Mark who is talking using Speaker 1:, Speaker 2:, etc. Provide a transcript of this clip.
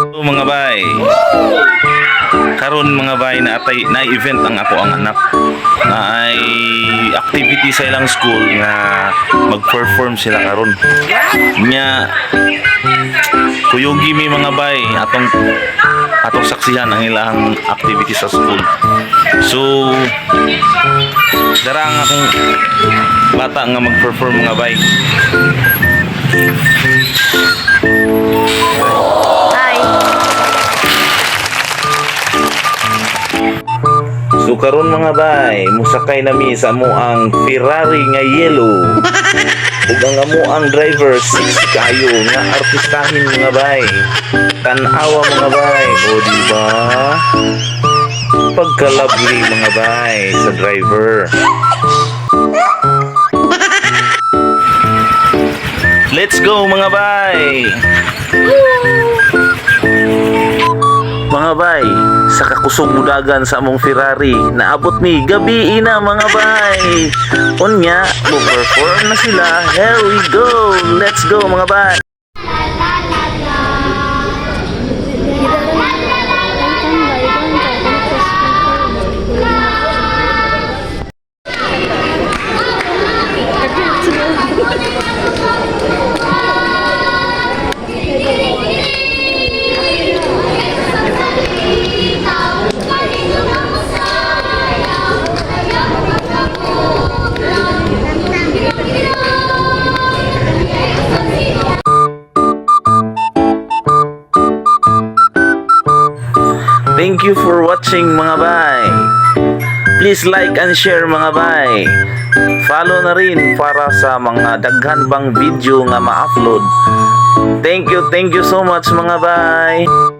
Speaker 1: So, mga bay, karon mga bay na atay na event ang ako ang anak na ay activity sa ilang school nga mag-perform sila karon nya kuyugi mi mga bay atong saksihan ang ilang activity sa school. So dara ang akong bata nga mag-perform mga bay. So karon mga bay, musakay nami sa amo ang Ferrari nga yellow. Ug ang amo ang driver sexy kayo nga artistahin mga bay. Tan-awa mga bay, o di ba? Pagka-lovely mga bay sa driver. Let's go mga bay. Mga bay, sa kakusog mudagan sa among Ferrari, naabot mi gabi na mga bay. Unya, perform na sila. Here we go. Let's go mga bay. Thank you for watching mga bay. Please like and share mga bay. Follow na rin para sa mga daghan bang video nga ma-upload. Thank you so much mga bay.